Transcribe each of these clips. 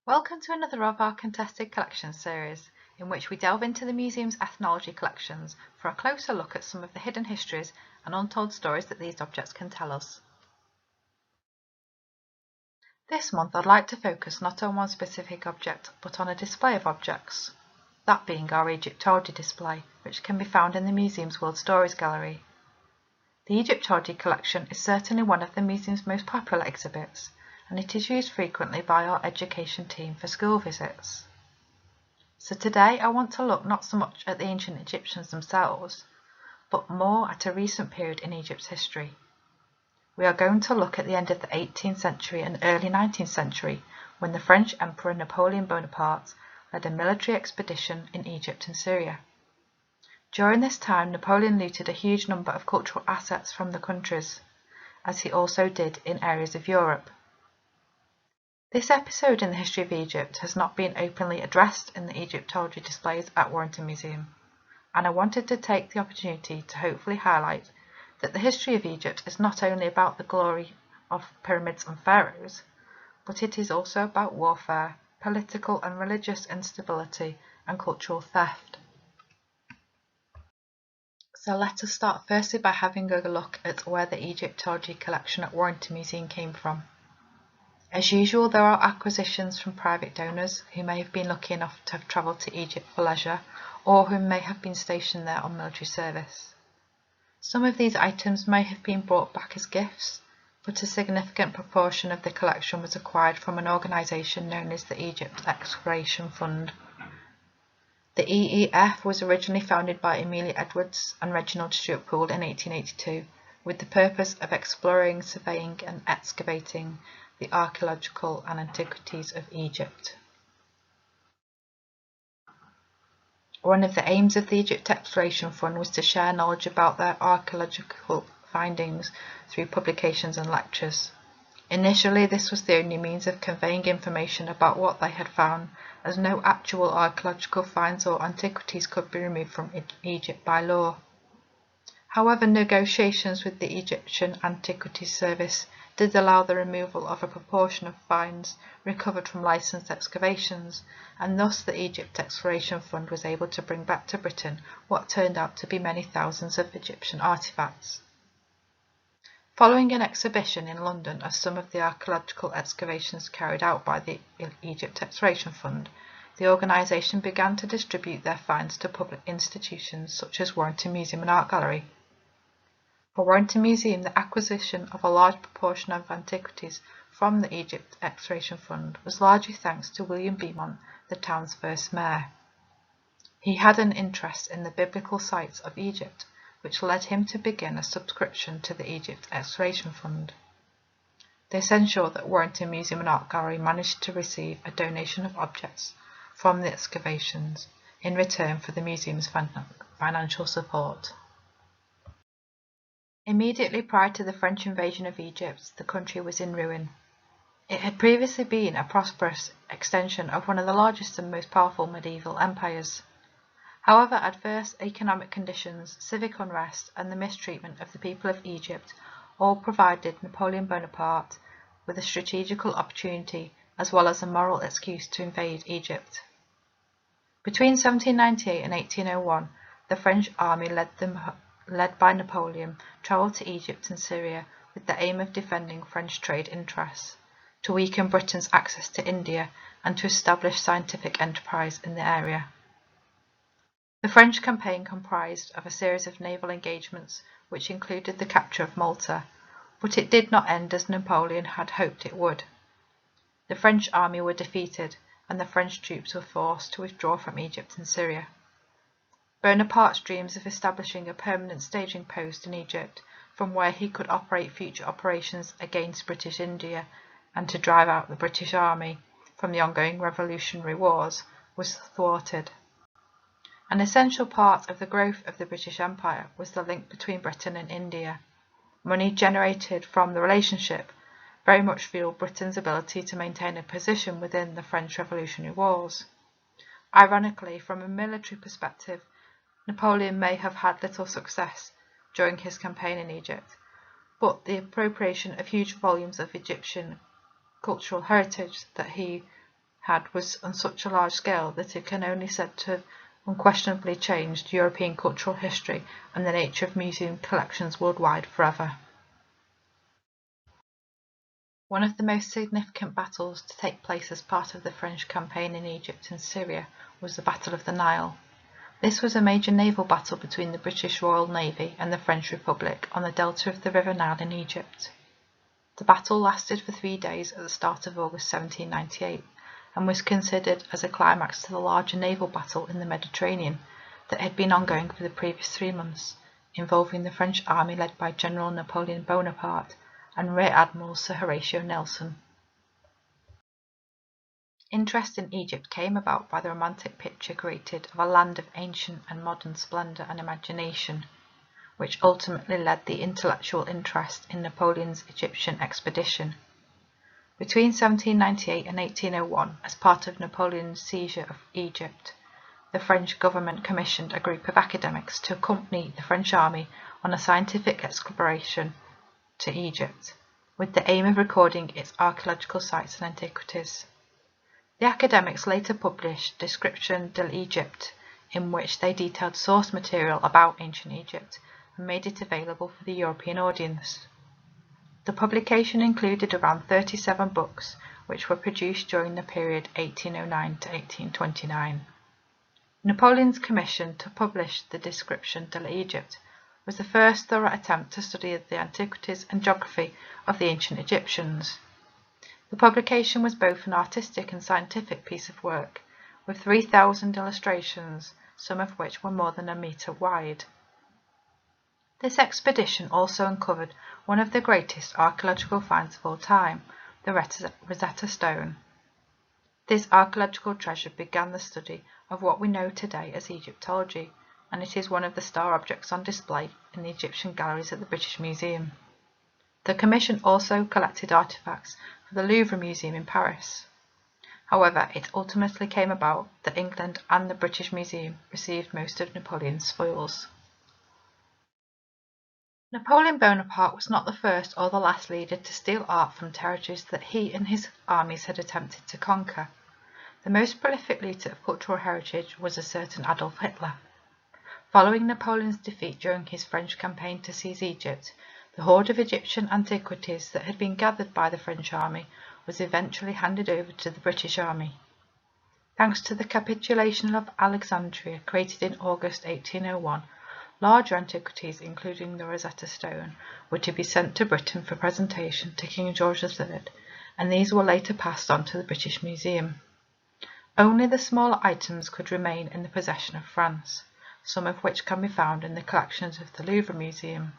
Welcome to another of our contested collections series, in which we delve into the museum's ethnology collections for a closer look at some of the hidden histories and untold stories that these objects can tell us. This month I'd like to focus not on one specific object, but on a display of objects, that being our Egyptology display, which can be found in the museum's World Stories Gallery. The Egyptology collection is certainly one of the museum's most popular exhibits, and it is used frequently by our education team for school visits. So today I want to look not so much at the ancient Egyptians themselves, but more at a recent period in Egypt's history. We are going to look at the end of the 18th century and early 19th century, when the French Emperor Napoleon Bonaparte led a military expedition in Egypt and Syria. During this time, Napoleon looted a huge number of cultural assets from the countries, as he also did in areas of Europe. This episode in the history of Egypt has not been openly addressed in the Egyptology displays at Warrington Museum, and I wanted to take the opportunity to hopefully highlight that the history of Egypt is not only about the glory of pyramids and pharaohs, but it is also about warfare, political and religious instability, and cultural theft. So let us start firstly by having a look at where the Egyptology collection at Warrington Museum came from. As usual, there are acquisitions from private donors who may have been lucky enough to have travelled to Egypt for leisure, or who may have been stationed there on military service. Some of these items may have been brought back as gifts, but a significant proportion of the collection was acquired from an organisation known as the Egypt Exploration Fund. The EEF was originally founded by Amelia Edwards and Reginald Stuart Poole in 1882, with the purpose of exploring, surveying and excavating the archaeological and antiquities of Egypt. One of the aims of the Egypt Exploration Fund was to share knowledge about their archaeological findings through publications and lectures. Initially, this was the only means of conveying information about what they had found, as no actual archaeological finds or antiquities could be removed from Egypt by law. However, negotiations with the Egyptian Antiquities Service did allow the removal of a proportion of finds recovered from licensed excavations, and thus the Egypt Exploration Fund was able to bring back to Britain what turned out to be many thousands of Egyptian artefacts. Following an exhibition in London of some of the archaeological excavations carried out by the Egypt Exploration Fund, the organisation began to distribute their finds to public institutions such as Warrington Museum and Art Gallery. For Warrington Museum, the acquisition of a large proportion of antiquities from the Egypt Exploration Fund was largely thanks to William Beaumont, the town's first mayor. He had an interest in the biblical sites of Egypt, which led him to begin a subscription to the Egypt Exploration Fund. This ensured that Warrington Museum and Art Gallery managed to receive a donation of objects from the excavations in return for the museum's financial support. Immediately prior to the French invasion of Egypt, the country was in ruin. It had previously been a prosperous extension of one of the largest and most powerful medieval empires. However, adverse economic conditions, civic unrest, and the mistreatment of the people of Egypt all provided Napoleon Bonaparte with a strategical opportunity as well as a moral excuse to invade Egypt. Between 1798 and 1801, the French army led by Napoleon travelled to Egypt and Syria with the aim of defending French trade interests, to weaken Britain's access to India, and to establish scientific enterprise in the area. The French campaign comprised of a series of naval engagements which included the capture of Malta, but it did not end as Napoleon had hoped it would. The French army were defeated, and the French troops were forced to withdraw from Egypt and Syria. Bonaparte's dreams of establishing a permanent staging post in Egypt from where he could operate future operations against British India and to drive out the British army from the ongoing revolutionary wars was thwarted. An essential part of the growth of the British Empire was the link between Britain and India. Money generated from the relationship very much fueled Britain's ability to maintain a position within the French Revolutionary Wars. Ironically, from a military perspective, Napoleon may have had little success during his campaign in Egypt, but the appropriation of huge volumes of Egyptian cultural heritage that he had was on such a large scale that it can only said to have unquestionably changed European cultural history and the nature of museum collections worldwide forever. One of the most significant battles to take place as part of the French campaign in Egypt and Syria was the Battle of the Nile. This was a major naval battle between the British Royal Navy and the French Republic on the delta of the River Nile in Egypt. The battle lasted for 3 days at the start of August 1798 and was considered as a climax to the larger naval battle in the Mediterranean that had been ongoing for the previous 3 months, involving the French army led by General Napoleon Bonaparte and Rear Admiral Sir Horatio Nelson. Interest in Egypt came about by the romantic picture created of a land of ancient and modern splendour and imagination, which ultimately led the intellectual interest in Napoleon's Egyptian expedition. Between 1798 and 1801, as part of Napoleon's seizure of Egypt, the French government commissioned a group of academics to accompany the French army on a scientific exploration to Egypt, with the aim of recording its archaeological sites and antiquities. The academics later published Description de l'Egypte, in which they detailed source material about ancient Egypt and made it available for the European audience. The publication included around 37 books, which were produced during the period 1809 to 1829. Napoleon's commission to publish the Description de l'Egypte was the first thorough attempt to study the antiquities and geography of the ancient Egyptians. The publication was both an artistic and scientific piece of work, with 3,000 illustrations, some of which were more than a metre wide. This expedition also uncovered one of the greatest archaeological finds of all time, the Rosetta Stone. This archaeological treasure began the study of what we know today as Egyptology, and it is one of the star objects on display in the Egyptian galleries at the British Museum. The commission also collected artifacts for the Louvre Museum in Paris. However, it ultimately came about that England and the British Museum received most of Napoleon's spoils. Napoleon Bonaparte was not the first or the last leader to steal art from territories that he and his armies had attempted to conquer. The most prolific looter of cultural heritage was a certain Adolf Hitler. Following Napoleon's defeat during his French campaign to seize Egypt, the hoard of Egyptian antiquities that had been gathered by the French army was eventually handed over to the British army. Thanks to the capitulation of Alexandria, created in August 1801, larger antiquities, including the Rosetta Stone, were to be sent to Britain for presentation to King George III, and these were later passed on to the British Museum. Only the smaller items could remain in the possession of France, some of which can be found in the collections of the Louvre Museum.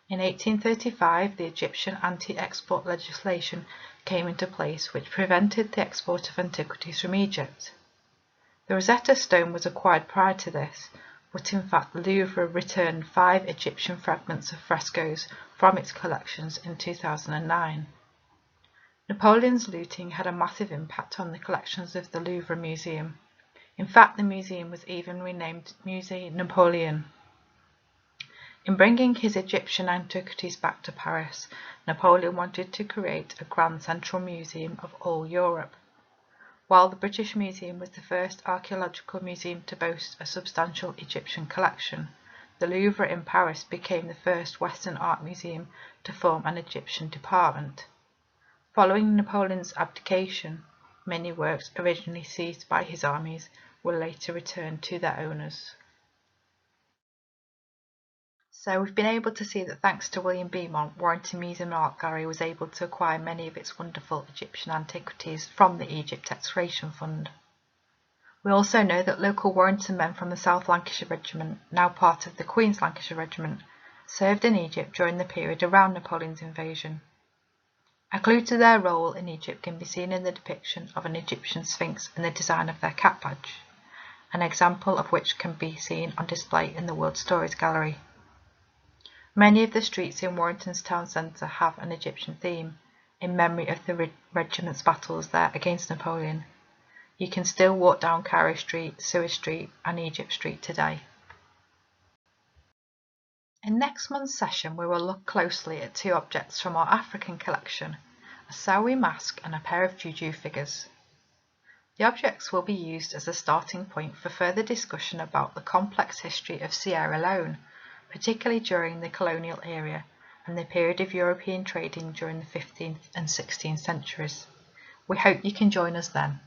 In 1835, the Egyptian anti-export legislation came into place, which prevented the export of antiquities from Egypt. The Rosetta Stone was acquired prior to this, but in fact the Louvre returned 5 Egyptian fragments of frescoes from its collections in 2009. Napoleon's looting had a massive impact on the collections of the Louvre Museum. In fact, the museum was even renamed Musée Napoleon. In bringing his Egyptian antiquities back to Paris, Napoleon wanted to create a grand central museum of all Europe. While the British Museum was the first archaeological museum to boast a substantial Egyptian collection, the Louvre in Paris became the first Western art museum to form an Egyptian department. Following Napoleon's abdication, many works originally seized by his armies were later returned to their owners. So we've been able to see that thanks to William Beaumont, Warrington Museum Art Gallery was able to acquire many of its wonderful Egyptian antiquities from the Egypt Excavation Fund. We also know that local Warrington men from the South Lancashire Regiment, now part of the Queen's Lancashire Regiment, served in Egypt during the period around Napoleon's invasion. A clue to their role in Egypt can be seen in the depiction of an Egyptian sphinx in the design of their cap badge, an example of which can be seen on display in the World Stories Gallery. Many of the streets in Warrington's town centre have an Egyptian theme, in memory of the regiment's battles there against Napoleon. You can still walk down Cairo Street, Suez Street and Egypt Street today. In next month's session we will look closely at 2 objects from our African collection, a Sawi mask and a pair of juju figures. The objects will be used as a starting point for further discussion about the complex history of Sierra Leone, particularly during the colonial era and the period of European trading during the 15th and 16th centuries. We hope you can join us then.